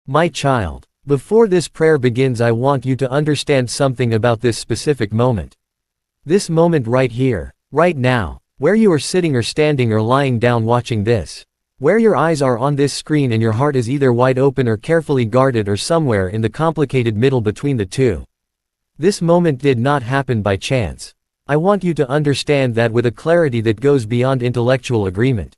My child, before this prayer begins, I want you to understand something about this specific moment. This moment right here, right now, where you are sitting or standing or lying down watching this. Where your eyes are on this screen and your heart is either wide open or carefully guarded or somewhere in the complicated middle between the two. This moment did not happen by chance. I want you to understand that with a clarity that goes beyond intellectual agreement.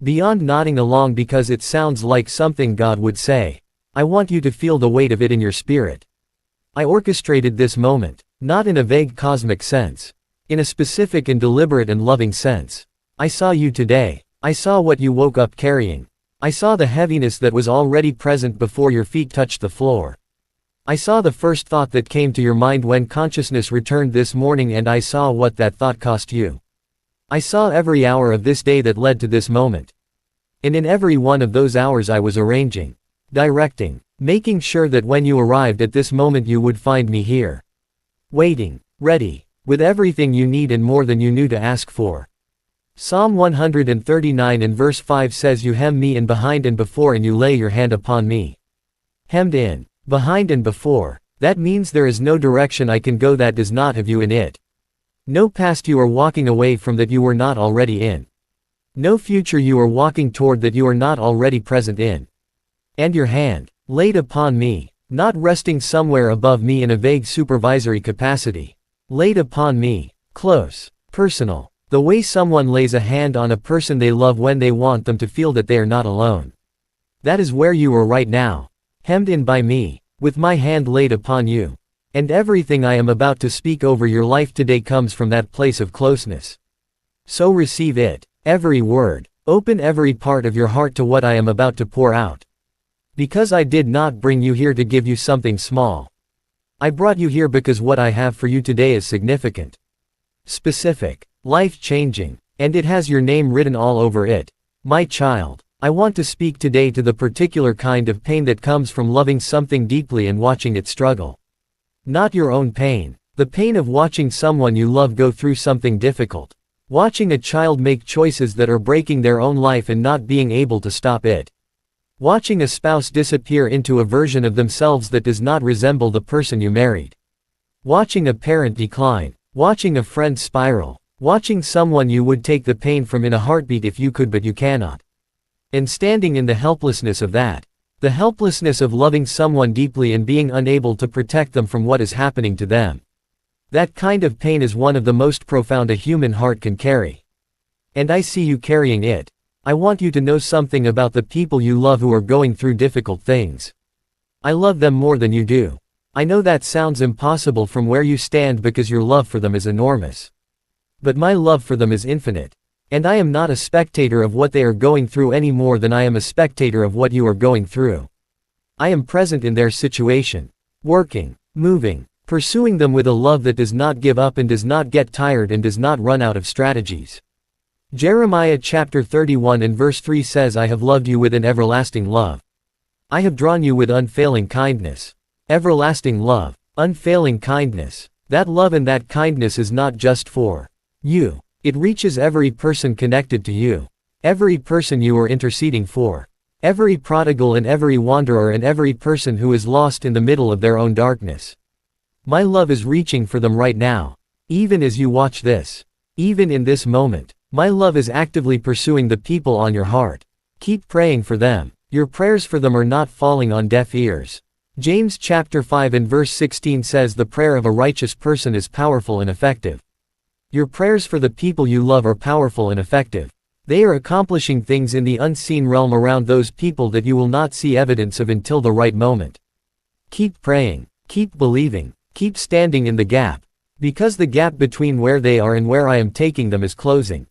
Beyond nodding along because it sounds like something God would say. I want you to feel the weight of it in your spirit. I orchestrated this moment, not in a vague cosmic sense. In a specific and deliberate and loving sense. I saw you today. I saw what you woke up carrying. I saw the heaviness that was already present before your feet touched the floor. I saw the first thought that came to your mind when consciousness returned this morning, and I saw what that thought cost you. I saw every hour of this day that led to this moment. And in every one of those hours I was arranging, directing, making sure that when you arrived at this moment you would find me here. Waiting, ready, with everything you need and more than you knew to ask for. Psalm 139 and verse 5 says, "You hem me in behind and before, and you lay your hand upon me." Hemmed in, behind and before. That means there is no direction I can go that does not have you in it. No past you are walking away from that you were not already in. No future you are walking toward that you are not already present in. And your hand, laid upon me, not resting somewhere above me in a vague supervisory capacity. Laid upon me, close, personal. The way someone lays a hand on a person they love when they want them to feel that they are not alone. That is where you are right now. Hemmed in by me, with my hand laid upon you. And everything I am about to speak over your life today comes from that place of closeness. So receive it, every word. Open every part of your heart to what I am about to pour out. Because I did not bring you here to give you something small. I brought you here because what I have for you today is significant. Specific. Life-changing, and it has your name written all over it. My child, I want to speak today to the particular kind of pain that comes from loving something deeply and watching it struggle. Not your own pain, the pain of watching someone you love go through something difficult. Watching a child make choices that are breaking their own life and not being able to stop it. Watching a spouse disappear into a version of themselves that does not resemble the person you married. Watching a parent decline. Watching a friend spiral. Watching someone you would take the pain from in a heartbeat if you could but you cannot. And standing in the helplessness of that. The helplessness of loving someone deeply and being unable to protect them from what is happening to them. That kind of pain is one of the most profound a human heart can carry. And I see you carrying it. I want you to know something about the people you love who are going through difficult things. I love them more than you do. I know that sounds impossible from where you stand because your love for them is enormous. But my love for them is infinite. And I am not a spectator of what they are going through any more than I am a spectator of what you are going through. I am present in their situation. Working, moving, pursuing them with a love that does not give up and does not get tired and does not run out of strategies. Jeremiah chapter 31 and verse 3 says, "I have loved you with an everlasting love. I have drawn you with unfailing kindness." Everlasting love, unfailing kindness. That love and that kindness is not just for you. It reaches every person connected to you. Every person you are interceding for. Every prodigal and every wanderer and every person who is lost in the middle of their own darkness. My love is reaching for them right now. Even as you watch this. Even in this moment. My love is actively pursuing the people on your heart. Keep praying for them. Your prayers for them are not falling on deaf ears. James chapter 5 and verse 16 says, "The prayer of a righteous person is powerful and effective." Your prayers for the people you love are powerful and effective. They are accomplishing things in the unseen realm around those people that you will not see evidence of until the right moment. Keep praying, keep believing, keep standing in the gap. Because the gap between where they are and where I am taking them is closing.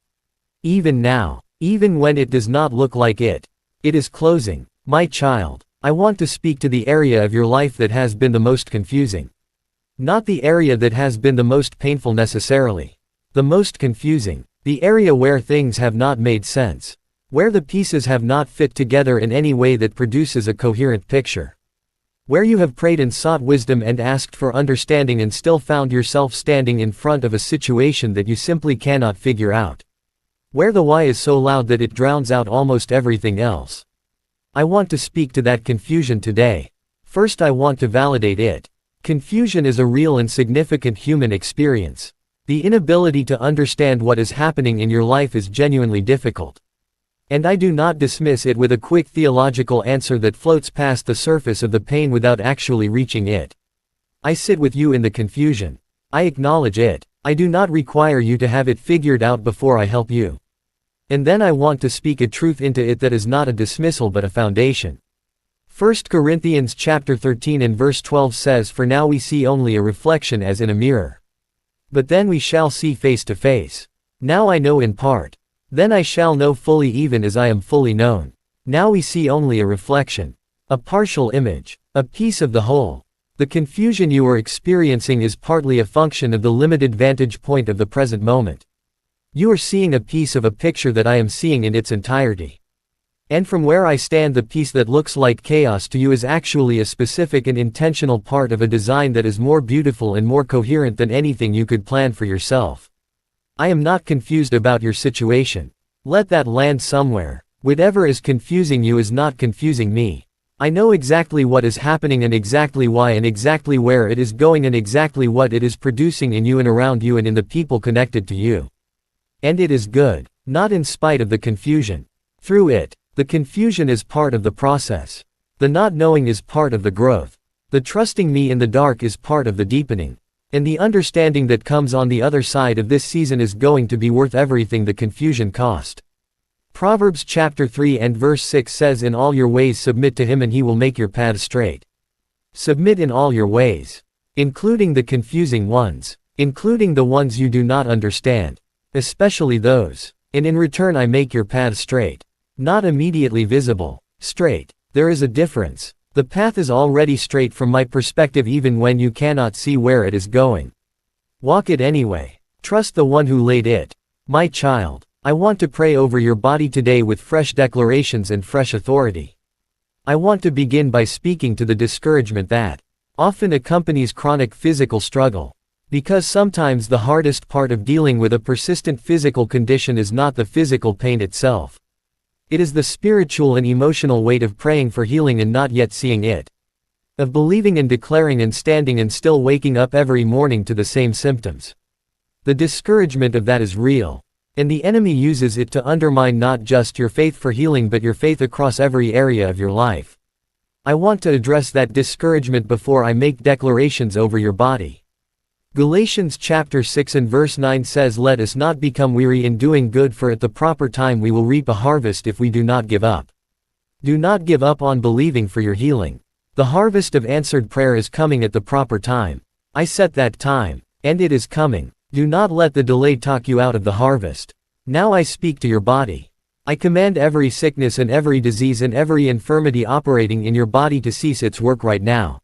Even now, even when it does not look like it is closing. My child, I want to speak to the area of your life that has been the most confusing. Not the area that has been the most painful necessarily. The most confusing. The area where things have not made sense. Where the pieces have not fit together in any way that produces a coherent picture. Where you have prayed and sought wisdom and asked for understanding and still found yourself standing in front of a situation that you simply cannot figure out. Where the why is so loud that it drowns out almost everything else. I want to speak to that confusion today. First, I want to validate it. Confusion is a real and significant human experience. The inability to understand what is happening in your life is genuinely difficult. And I do not dismiss it with a quick theological answer that floats past the surface of the pain without actually reaching it. I sit with you in the confusion. I acknowledge it. I do not require you to have it figured out before I help you. And then I want to speak a truth into it that is not a dismissal but a foundation. 1 Corinthians chapter 13 and verse 12 says, "For now we see only a reflection as in a mirror. But then we shall see face to face. Now I know in part. Then I shall know fully even as I am fully known." Now we see only a reflection. A partial image. A piece of the whole. The confusion you are experiencing is partly a function of the limited vantage point of the present moment. You are seeing a piece of a picture that I am seeing in its entirety. And from where I stand, the piece that looks like chaos to you is actually a specific and intentional part of a design that is more beautiful and more coherent than anything you could plan for yourself. I am not confused about your situation. Let that land somewhere. Whatever is confusing you is not confusing me. I know exactly what is happening and exactly why and exactly where it is going and exactly what it is producing in you and around you and in the people connected to you. And it is good, not in spite of the confusion. Through it, the confusion is part of the process. The not knowing is part of the growth. The trusting me in the dark is part of the deepening. And the understanding that comes on the other side of this season is going to be worth everything the confusion cost. Proverbs chapter 3 and verse 6 says, "In all your ways submit to him and he will make your paths straight." Submit in all your ways. Including the confusing ones. Including the ones you do not understand. Especially those. And in return I make your paths straight. Not immediately visible. Straight. There is a difference. The path is already straight from my perspective even when you cannot see where it is going. Walk it anyway. Trust the one who laid it. My child, I want to pray over your body today with fresh declarations and fresh authority. I want to begin by speaking to the discouragement that often accompanies chronic physical struggle. Because sometimes the hardest part of dealing with a persistent physical condition is not the physical pain itself. It is the spiritual and emotional weight of praying for healing and not yet seeing it. Of believing and declaring and standing and still waking up every morning to the same symptoms. The discouragement of that is real. And the enemy uses it to undermine not just your faith for healing but your faith across every area of your life. I want to address that discouragement before I make declarations over your body. Galatians chapter 6 and verse 9 says, "Let us not become weary in doing good, for at the proper time we will reap a harvest if we do not give up." Do not give up on believing for your healing. The harvest of answered prayer is coming at the proper time. I set that time. And it is coming. Do not let the delay talk you out of the harvest. Now I speak to your body. I command every sickness and every disease and every infirmity operating in your body to cease its work right now.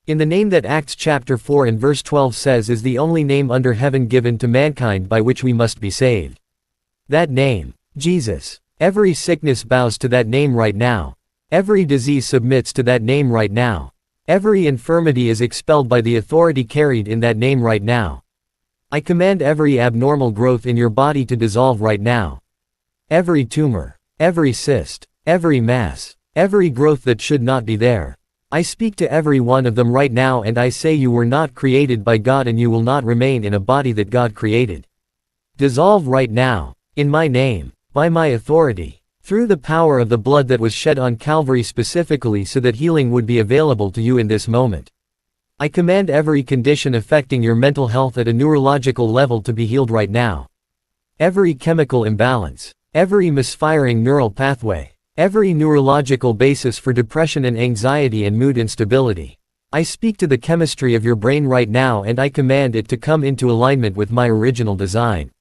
In the name that Acts chapter 4 and verse 12 says is the only name under heaven given to mankind by which we must be saved. That name, Jesus. Every sickness bows to that name right now. Every disease submits to that name right now. Every infirmity is expelled by the authority carried in that name right now. I command every abnormal growth in your body to dissolve right now. Every tumor, every cyst, every mass, every growth that should not be there. I speak to every one of them right now and I say you were not created by God and you will not remain in a body that God created. Dissolve right now, in my name, by my authority, through the power of the blood that was shed on Calvary specifically so that healing would be available to you in this moment. I command every condition affecting your mental health at a neurological level to be healed right now. Every chemical imbalance, every misfiring neural pathway, every neurological basis for depression and anxiety and mood instability. I speak to the chemistry of your brain right now and I command it to come into alignment with my original design.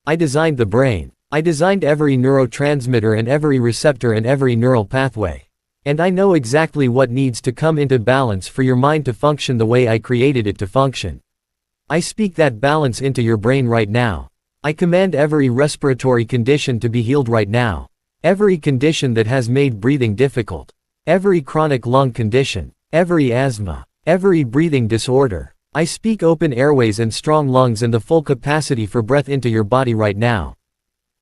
I designed the brain. I designed every neurotransmitter and every receptor and every neural pathway. And I know exactly what needs to come into balance for your mind to function the way I created it to function. I speak that balance into your brain right now. I command every respiratory condition to be healed right now. Every condition that has made breathing difficult. Every chronic lung condition. Every asthma. Every breathing disorder. I speak open airways and strong lungs and the full capacity for breath into your body right now.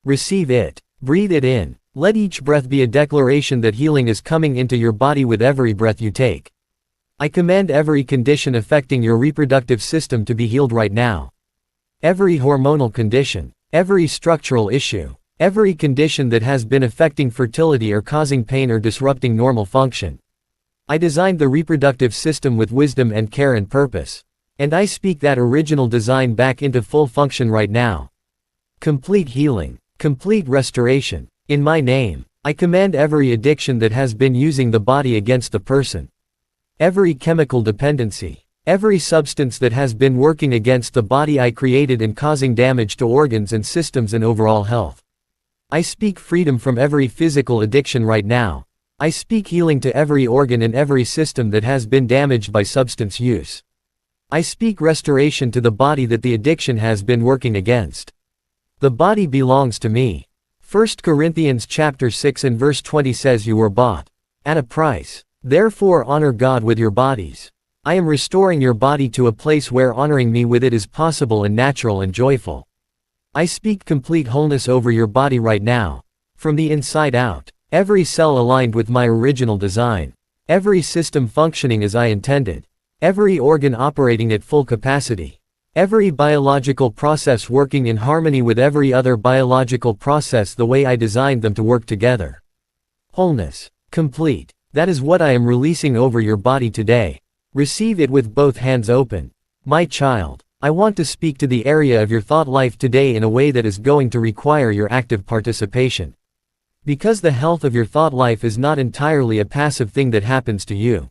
Receive it. Breathe it in. Let each breath be a declaration that healing is coming into your body with every breath you take. I command every condition affecting your reproductive system to be healed right now. Every hormonal condition, every structural issue, every condition that has been affecting fertility or causing pain or disrupting normal function. I designed the reproductive system with wisdom and care and purpose. And I speak that original design back into full function right now. Complete healing, complete restoration. In my name, I command every addiction that has been using the body against the person. Every chemical dependency, every substance that has been working against the body I created and causing damage to organs and systems and overall health. I speak freedom from every physical addiction right now. I speak healing to every organ and every system that has been damaged by substance use. I speak restoration to the body that the addiction has been working against. The body belongs to me. 1 Corinthians chapter 6 and verse 20 says you were bought at a price. Therefore honor God with your bodies. I am restoring your body to a place where honoring me with it is possible and natural and joyful. I speak complete wholeness over your body right now. From the inside out. Every cell aligned with my original design. Every system functioning as I intended. Every organ operating at full capacity. Every biological process working in harmony with every other biological process the way I designed them to work together. Wholeness. Complete. That is what I am releasing over your body today. Receive it with both hands open. My child, I want to speak to the area of your thought life today in a way that is going to require your active participation. Because the health of your thought life is not entirely a passive thing that happens to you.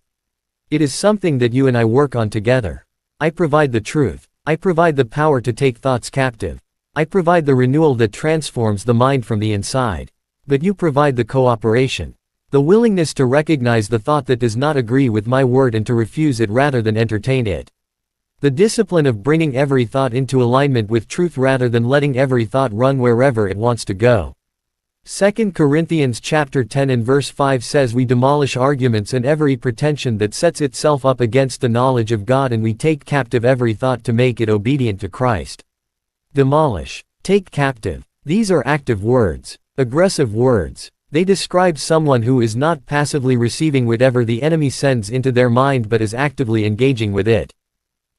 It is something that you and I work on together. I provide the truth. I provide the power to take thoughts captive. I provide the renewal that transforms the mind from the inside. But you provide the cooperation. The willingness to recognize the thought that does not agree with my word and to refuse it rather than entertain it. The discipline of bringing every thought into alignment with truth rather than letting every thought run wherever it wants to go. 2 Corinthians chapter 10 and verse 5 says we demolish arguments and every pretension that sets itself up against the knowledge of God and we take captive every thought to make it obedient to Christ. Demolish. Take captive. These are active words. Aggressive words. They describe someone who is not passively receiving whatever the enemy sends into their mind but is actively engaging with it.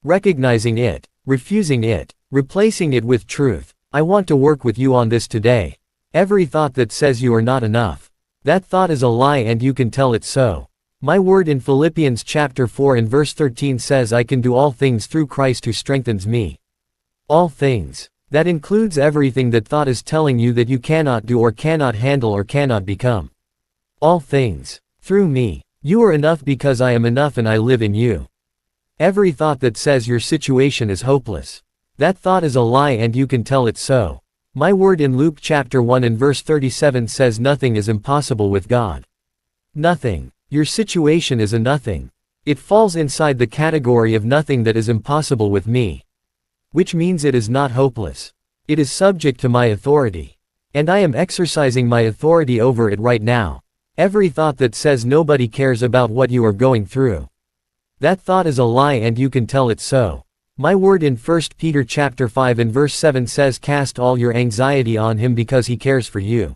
Recognizing it. Refusing it. Replacing it with truth. I want to work with you on this today. Every thought that says you are not enough. That thought is a lie and you can tell it so. My word in Philippians chapter 4 and verse 13 says I can do all things through Christ who strengthens me. All things. That includes everything that thought is telling you that you cannot do or cannot handle or cannot become. All things. Through me. You are enough because I am enough and I live in you. Every thought that says your situation is hopeless. That thought is a lie and you can tell it so. My word in Luke chapter 1 and verse 37 says nothing is impossible with God. Nothing. Your situation is a nothing. It falls inside the category of nothing that is impossible with me. Which means it is not hopeless. It is subject to my authority. And I am exercising my authority over it right now. Every thought that says nobody cares about what you are going through. That thought is a lie and you can tell it so. My word in 1 Peter chapter 5 and verse 7 says cast all your anxiety on him because he cares for you.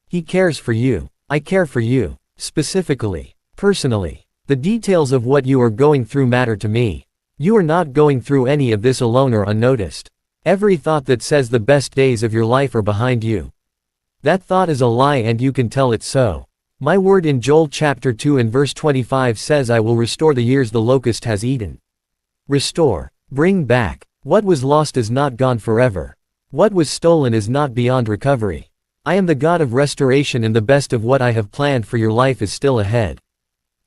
He cares for you. I care for you. Specifically. Personally. The details of what you are going through matter to me. You are not going through any of this alone or unnoticed. Every thought that says the best days of your life are behind you. That thought is a lie and you can tell it so. My word in Joel chapter 2 and verse 25 says I will restore the years the locust has eaten. Restore. Bring back. What was lost is not gone forever. What was stolen is not beyond recovery. I am the God of restoration and the best of what I have planned for your life is still ahead.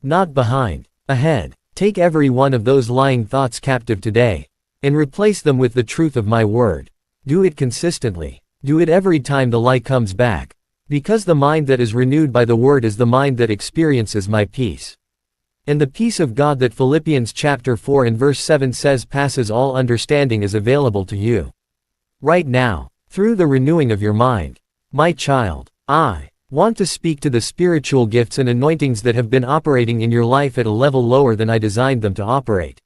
Not behind. Ahead. Take every one of those lying thoughts captive today. And replace them with the truth of my word. Do it consistently. Do it every time the lie comes back. Because the mind that is renewed by the word is the mind that experiences my peace. And the peace of God that Philippians chapter 4 and verse 7 says passes all understanding is available to you. Right now, through the renewing of your mind. My child, I want to speak to the spiritual gifts and anointings that have been operating in your life at a level lower than I designed them to operate.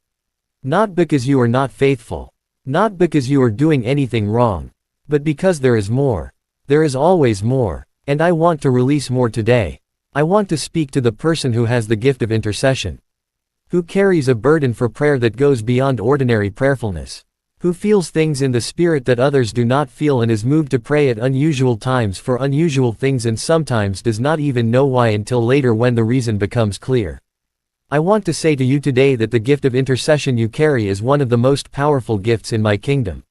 Not because you are not faithful. Not because you are doing anything wrong. But because there is more. There is always more. And I want to release more today. I want to speak to the person who has the gift of intercession. Who carries a burden for prayer that goes beyond ordinary prayerfulness. Who feels things in the spirit that others do not feel and is moved to pray at unusual times for unusual things and sometimes does not even know why until later when the reason becomes clear. I want to say to you today that the gift of intercession you carry is one of the most powerful gifts in my kingdom.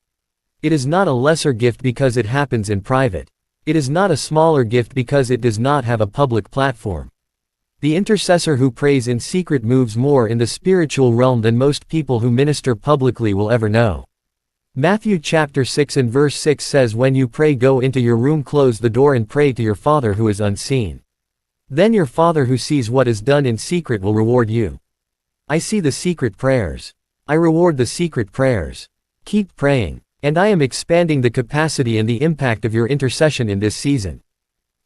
It is not a lesser gift because it happens in private. It is not a smaller gift because it does not have a public platform. The intercessor who prays in secret moves more in the spiritual realm than most people who minister publicly will ever know. Matthew chapter 6 and verse 6 says, "When you pray, go into your room, close the door and pray to your Father who is unseen. Then your Father who sees what is done in secret will reward you." I see the secret prayers. I reward the secret prayers. Keep praying. And I am expanding the capacity and the impact of your intercession in this season.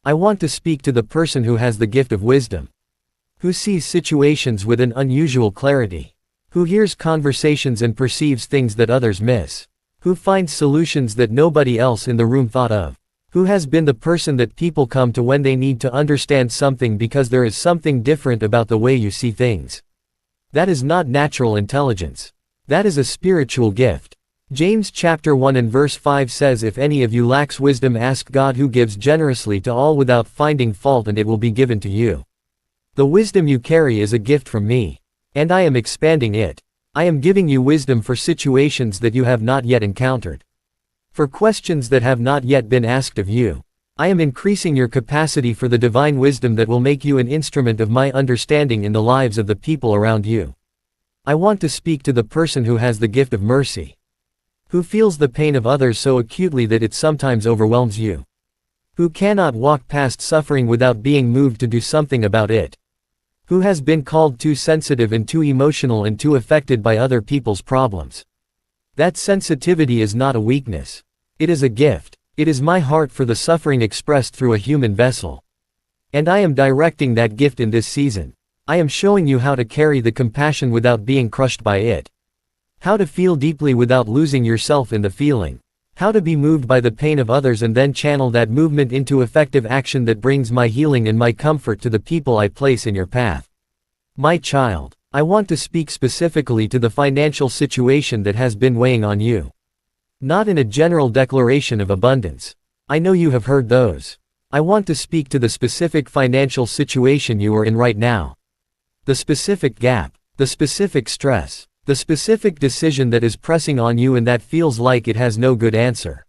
I want to speak to the person who has the gift of wisdom. Who sees situations with an unusual clarity. Who hears conversations and perceives things that others miss. Who finds solutions that nobody else in the room thought of. Who has been the person that people come to when they need to understand something because there is something different about the way you see things. That is not natural intelligence. That is a spiritual gift. James chapter 1 and verse 5 says, "If any of you lacks wisdom, ask God who gives generously to all without finding fault, and it will be given to you." The wisdom you carry is a gift from me. And I am expanding it. I am giving you wisdom for situations that you have not yet encountered. For questions that have not yet been asked of you. I am increasing your capacity for the divine wisdom that will make you an instrument of my understanding in the lives of the people around you. I want to speak to the person who has the gift of mercy. Who feels the pain of others so acutely that it sometimes overwhelms you. Who cannot walk past suffering without being moved to do something about it. Who has been called too sensitive and too emotional and too affected by other people's problems. That sensitivity is not a weakness. It is a gift. It is my heart for the suffering expressed through a human vessel. And I am directing that gift in this season. I am showing you how to carry the compassion without being crushed by it. How to feel deeply without losing yourself in the feeling. How to be moved by the pain of others and then channel that movement into effective action that brings my healing and my comfort to the people I place in your path. My child, I want to speak specifically to the financial situation that has been weighing on you. Not in a general declaration of abundance. I know you have heard those. I want to speak to the specific financial situation you are in right now. The specific gap. The specific stress. The specific decision that is pressing on you and that feels like it has no good answer.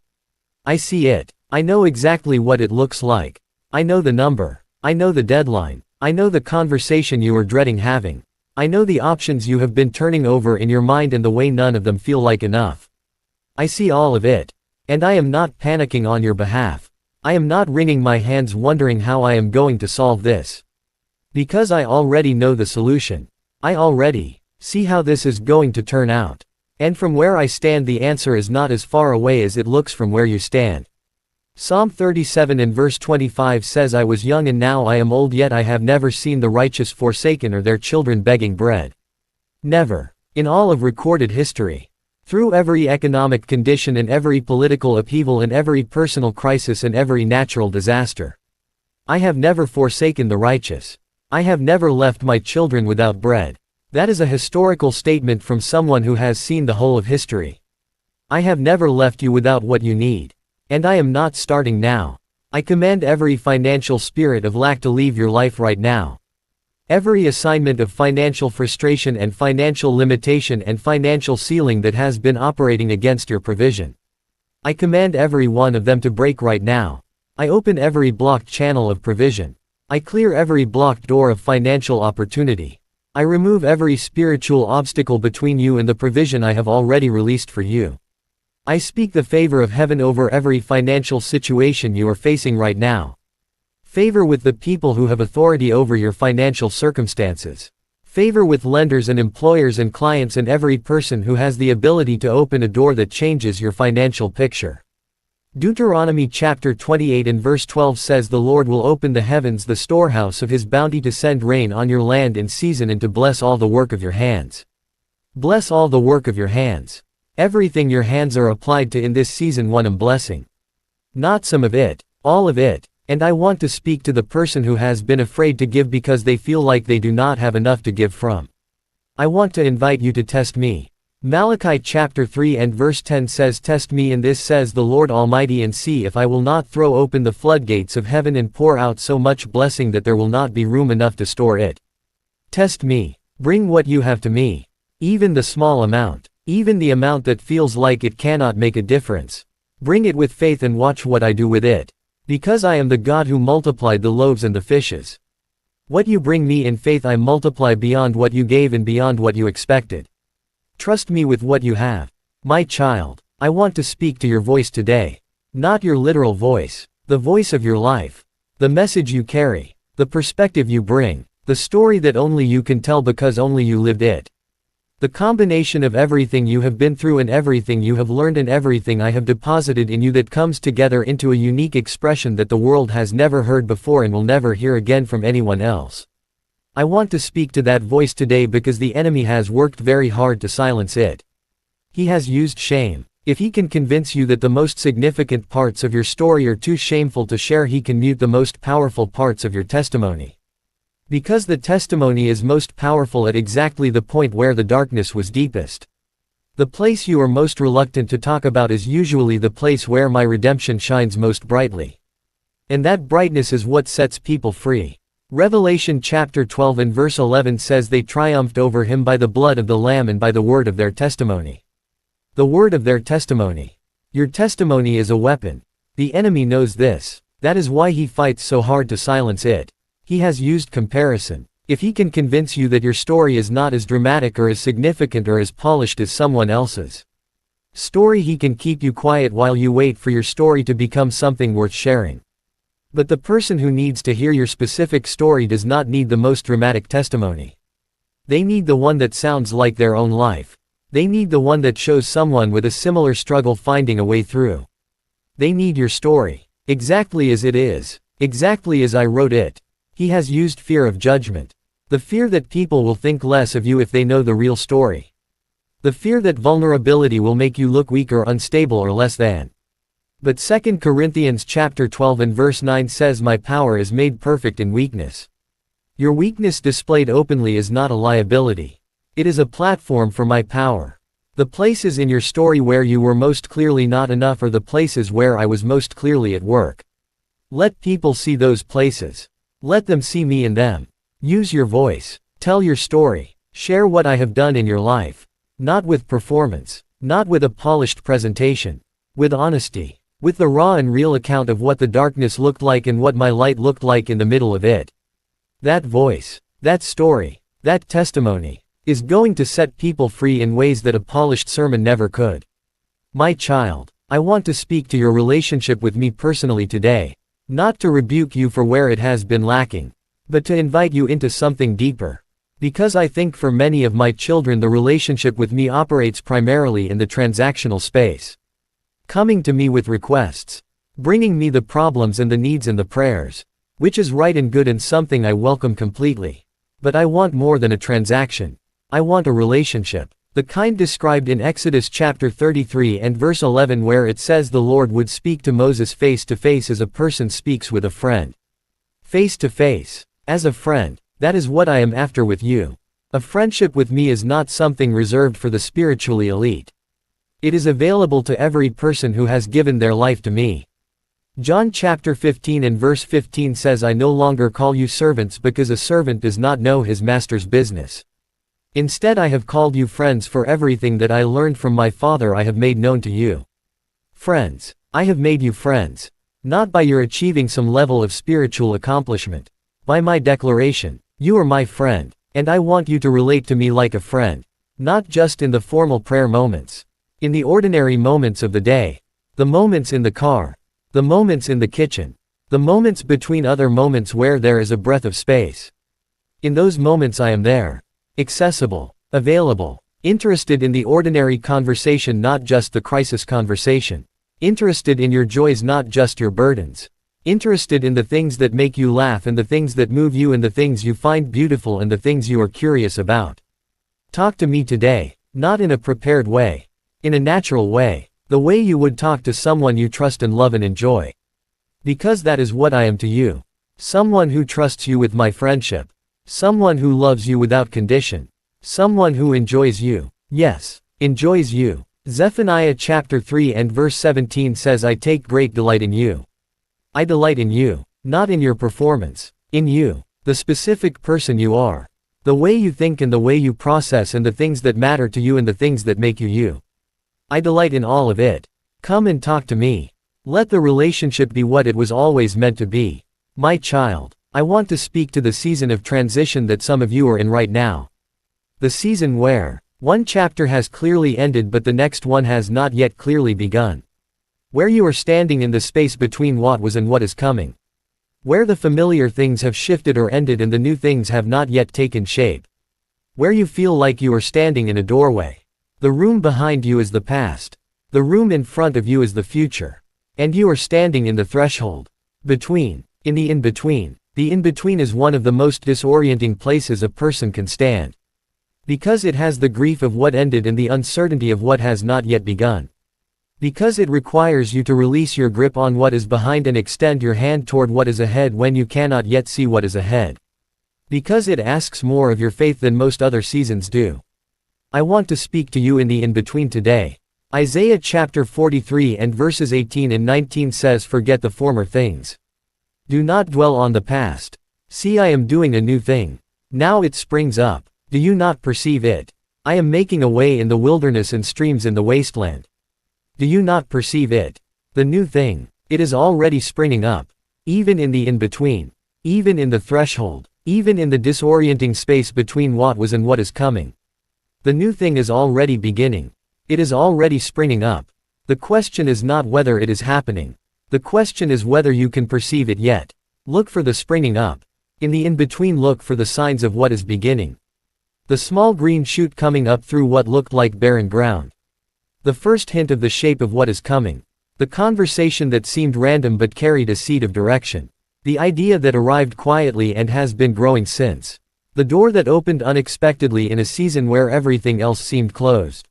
I see it. I know exactly what it looks like. I know the number. I know the deadline. I know the conversation you are dreading having. I know the options you have been turning over in your mind and the way none of them feel like enough. I see all of it. And I am not panicking on your behalf. I am not wringing my hands wondering how I am going to solve this. Because I already know the solution. I already see how this is going to turn out. And from where I stand, the answer is not as far away as it looks from where you stand. Psalm 37 and verse 25 says, "I was young and now I am old, yet I have never seen the righteous forsaken or their children begging bread." Never. In all of recorded history. Through every economic condition and every political upheaval and every personal crisis and every natural disaster. I have never forsaken the righteous. I have never left my children without bread. That is a historical statement from someone who has seen the whole of history. I have never left you without what you need. And I am not starting now. I command every financial spirit of lack to leave your life right now. Every assignment of financial frustration and financial limitation and financial ceiling that has been operating against your provision. I command every one of them to break right now. I open every blocked channel of provision. I clear every blocked door of financial opportunity. I remove every spiritual obstacle between you and the provision I have already released for you. I speak the favor of heaven over every financial situation you are facing right now. Favor with the people who have authority over your financial circumstances. Favor with lenders and employers and clients and every person who has the ability to open a door that changes your financial picture. Deuteronomy chapter 28 and verse 12 says, "The Lord will open the heavens, the storehouse of his bounty, to send rain on your land in season and to bless all the work of your hands." Bless all the work of your hands. Everything your hands are applied to in this season, one blessing. Not some of it, all of it. And I want to speak to the person who has been afraid to give because they feel like they do not have enough to give from. I want to invite you to test me. Malachi chapter 3 and verse 10 says, "Test me in this, says the Lord Almighty, and see if I will not throw open the floodgates of heaven and pour out so much blessing that there will not be room enough to store it." Test me. Bring what you have to me. Even the small amount. Even the amount that feels like it cannot make a difference. Bring it with faith and watch what I do with it. Because I am the God who multiplied the loaves and the fishes. What you bring me in faith I multiply beyond what you gave and beyond what you expected. Trust me with what you have. My child, I want to speak to your voice today. Not your literal voice. The voice of your life. The message you carry. The perspective you bring. The story that only you can tell because only you lived it. The combination of everything you have been through and everything you have learned and everything I have deposited in you that comes together into a unique expression that the world has never heard before and will never hear again from anyone else. I want to speak to that voice today because the enemy has worked very hard to silence it. He has used shame. If he can convince you that the most significant parts of your story are too shameful to share, he can mute the most powerful parts of your testimony. Because the testimony is most powerful at exactly the point where the darkness was deepest. The place you are most reluctant to talk about is usually the place where my redemption shines most brightly. And that brightness is what sets people free. Revelation chapter 12 and verse 11 says, "They triumphed over him by the blood of the Lamb and by the word of their testimony." The word of their testimony. Your testimony is a weapon. The enemy knows this. That is why he fights so hard to silence it. He has used comparison. If he can convince you that your story is not as dramatic or as significant or as polished as someone else's story, he can keep you quiet while you wait for your story to become something worth sharing. But the person who needs to hear your specific story does not need the most dramatic testimony. They need the one that sounds like their own life. They need the one that shows someone with a similar struggle finding a way through. They need your story. Exactly as it is. Exactly as I wrote it. He has used fear of judgment. The fear that people will think less of you if they know the real story. The fear that vulnerability will make you look weak or unstable or less than. But 2 Corinthians chapter 12 and verse 9 says, "My power is made perfect in weakness." Your weakness displayed openly is not a liability. It is a platform for my power. The places in your story where you were most clearly not enough are the places where I was most clearly at work. Let people see those places. Let them see me in them. Use your voice. Tell your story. Share what I have done in your life. Not with performance. Not with a polished presentation. With honesty. With the raw and real account of what the darkness looked like and what my light looked like in the middle of it. That voice. That story. That testimony. Is going to set people free in ways that a polished sermon never could. My child, I want to speak to your relationship with me personally today. Not to rebuke you for where it has been lacking. But to invite you into something deeper. Because I think for many of my children the relationship with me operates primarily in the transactional space. Coming to me with requests. Bringing me the problems and the needs and the prayers. Which is right and good and something I welcome completely. But I want more than a transaction. I want a relationship. The kind described in Exodus chapter 33 and verse 11, where it says the Lord would speak to Moses face to face as a person speaks with a friend. Face to face. As a friend. That is what I am after with you. A friendship with me is not something reserved for the spiritually elite. It is available to every person who has given their life to me. John chapter 15 and verse 15 says, "I no longer call you servants because a servant does not know his master's business. Instead I have called you friends, for everything that I learned from my Father I have made known to you." Friends. I have made you friends. Not by your achieving some level of spiritual accomplishment. By my declaration. You are my friend. And I want you to relate to me like a friend. Not just in the formal prayer moments. In the ordinary moments of the day. The moments in the car. The moments in the kitchen. The moments between other moments where there is a breath of space. In those moments I am there. Accessible. Available. Interested in the ordinary conversation, not just the crisis conversation. Interested in your joys, not just your burdens. Interested in the things that make you laugh and the things that move you and the things you find beautiful and the things you are curious about. Talk to me today. Not in a prepared way. In a natural way. The way you would talk to someone you trust and love and enjoy. Because that is what I am to you. Someone who trusts you with my friendship. Someone who loves you without condition. Someone who enjoys you. Yes, enjoys you. Zephaniah chapter 3 and verse 17 says, I take great delight in you. I delight in you. Not in your performance. In you. The specific person you are. The way you think and the way you process and the things that matter to you and the things that make you you. I delight in all of it. Come and talk to me. Let the relationship be what it was always meant to be. My child, I want to speak to the season of transition that some of you are in right now. The season where one chapter has clearly ended but the next one has not yet clearly begun. Where you are standing in the space between what was and what is coming. Where the familiar things have shifted or ended and the new things have not yet taken shape. Where you feel like you are standing in a doorway. The room behind you is the past. The room in front of you is the future. And you are standing in the threshold. Between. In the in-between. The in-between is one of the most disorienting places a person can stand. Because it has the grief of what ended and the uncertainty of what has not yet begun. Because it requires you to release your grip on what is behind and extend your hand toward what is ahead when you cannot yet see what is ahead. Because it asks more of your faith than most other seasons do. I want to speak to you in the in-between today. Isaiah chapter 43 and verses 18 and 19 says, forget the former things. Do not dwell on the past. See, I am doing a new thing. Now it springs up. Do you not perceive it? I am making a way in the wilderness and streams in the wasteland. Do you not perceive it? The new thing. It is already springing up. Even in the in-between. Even in the threshold. Even in the disorienting space between what was and what is coming. The new thing is already beginning. It is already springing up. The question is not whether it is happening. The question is whether you can perceive it yet. Look for the springing up. In the in-between, look for the signs of what is beginning. The small green shoot coming up through what looked like barren ground. The first hint of the shape of what is coming. The conversation that seemed random but carried a seed of direction. The idea that arrived quietly and has been growing since. The door that opened unexpectedly in a season where everything else seemed closed.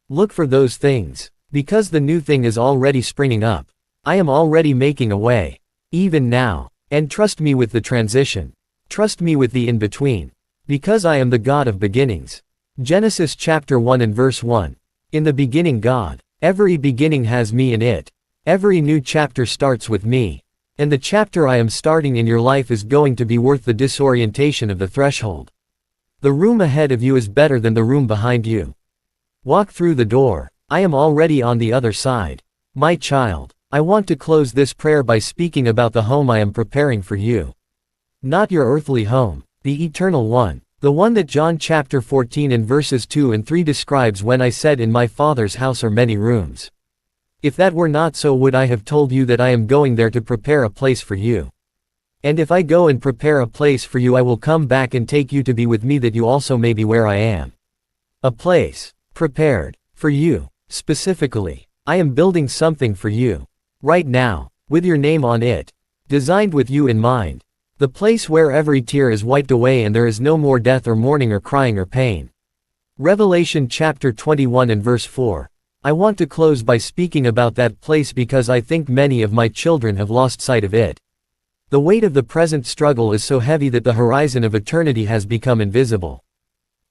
Look for those things. Because the new thing is already springing up. I am already making a way. Even now. And trust me with the transition. Trust me with the in-between. Because I am the God of beginnings. Genesis chapter 1 and verse 1. In the beginning God. Every beginning has me in it. Every new chapter starts with me. And the chapter I am starting in your life is going to be worth the disorientation of the threshold. The room ahead of you is better than the room behind you. Walk through the door. I am already on the other side. My child, I want to close this prayer by speaking about the home I am preparing for you. Not your earthly home, the eternal one. The one that John chapter 14 and verses 2 and 3 describes when I said, in my Father's house are many rooms. If that were not so, would I have told you that I am going there to prepare a place for you? And if I go and prepare a place for you, I will come back and take you to be with me, that you also may be where I am. A place prepared for you. Specifically, I am building something for you. Right now, with your name on it. Designed with you in mind. The place where every tear is wiped away and there is no more death or mourning or crying or pain. Revelation chapter 21 and verse 4. I want to close by speaking about that place because I think many of my children have lost sight of it. The weight of the present struggle is so heavy that the horizon of eternity has become invisible.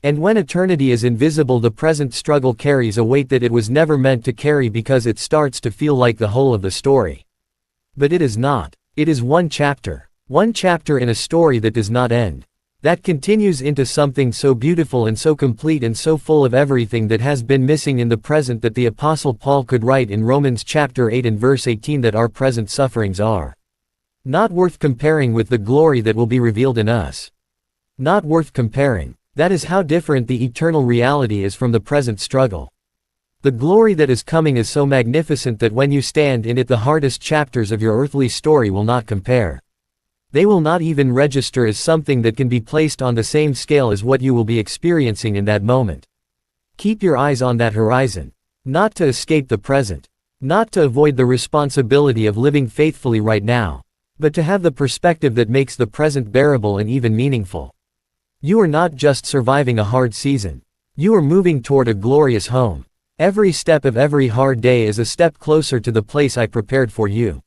And when eternity is invisible, the present struggle carries a weight that it was never meant to carry because it starts to feel like the whole of the story. But it is not. It is one chapter. One chapter in a story that does not end. That continues into something so beautiful and so complete and so full of everything that has been missing in the present, that the Apostle Paul could write in Romans chapter 8 and verse 18 that our present sufferings are not worth comparing with the glory that will be revealed in us. Not worth comparing. That is how different the eternal reality is from the present struggle. The glory that is coming is so magnificent that when you stand in it, the hardest chapters of your earthly story will not compare. They will not even register as something that can be placed on the same scale as what you will be experiencing in that moment. Keep your eyes on that horizon. Not to escape the present. Not to avoid the responsibility of living faithfully right now. But to have the perspective that makes the present bearable and even meaningful. You are not just surviving a hard season. You are moving toward a glorious home. Every step of every hard day is a step closer to the place I prepared for you.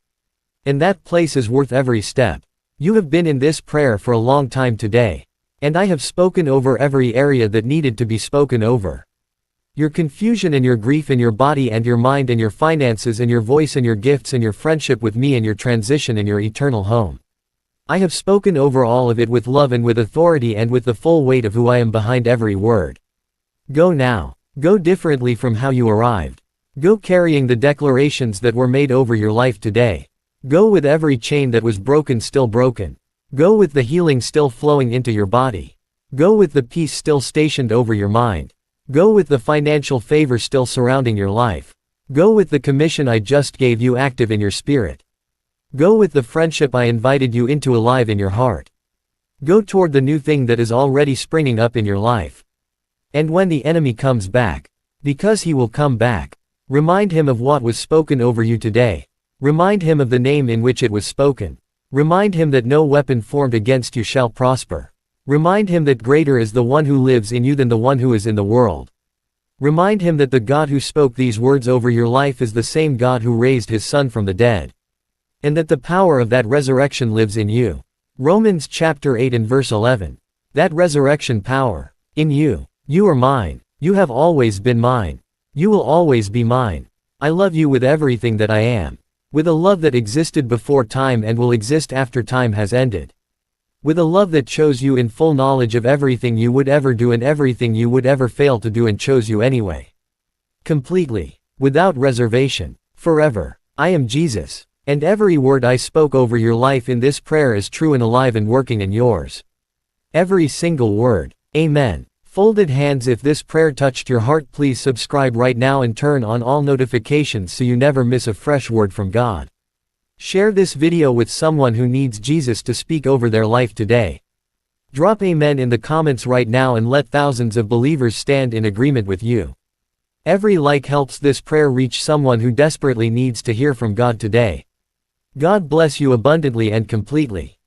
And that place is worth every step. You have been in this prayer for a long time today. And I have spoken over every area that needed to be spoken over. Your confusion and your grief in your body and your mind and your finances and your voice and your gifts and your friendship with me and your transition and your eternal home. I have spoken over all of it with love and with authority and with the full weight of who I am behind every word. Go now. Go differently from how you arrived. Go carrying the declarations that were made over your life today. Go with every chain that was broken still broken. Go with the healing still flowing into your body. Go with the peace still stationed over your mind. Go with the financial favor still surrounding your life. Go with the commission I just gave you active in your spirit. Go with the friendship I invited you into alive in your heart. Go toward the new thing that is already springing up in your life. And when the enemy comes back, because he will come back, remind him of what was spoken over you today. Remind him of the name in which it was spoken. Remind him that no weapon formed against you shall prosper. Remind him that greater is the one who lives in you than the one who is in the world. Remind him that the God who spoke these words over your life is the same God who raised his Son from the dead. And that the power of that resurrection lives in you. Romans chapter 8 and verse 11. That resurrection power, in you. You are mine. You have always been mine. You will always be mine. I love you with everything that I am. With a love that existed before time and will exist after time has ended. With a love that chose you in full knowledge of everything you would ever do and everything you would ever fail to do and chose you anyway. Completely. Without reservation. Forever. I am Jesus. And every word I spoke over your life in this prayer is true and alive and working in yours. Every single word. Amen. Folded hands. If this prayer touched your heart, please subscribe right now and turn on all notifications so you never miss a fresh word from God. Share this video with someone who needs Jesus to speak over their life today. Drop amen in the comments right now and let thousands of believers stand in agreement with you. Every like helps this prayer reach someone who desperately needs to hear from God today. God bless you abundantly and completely.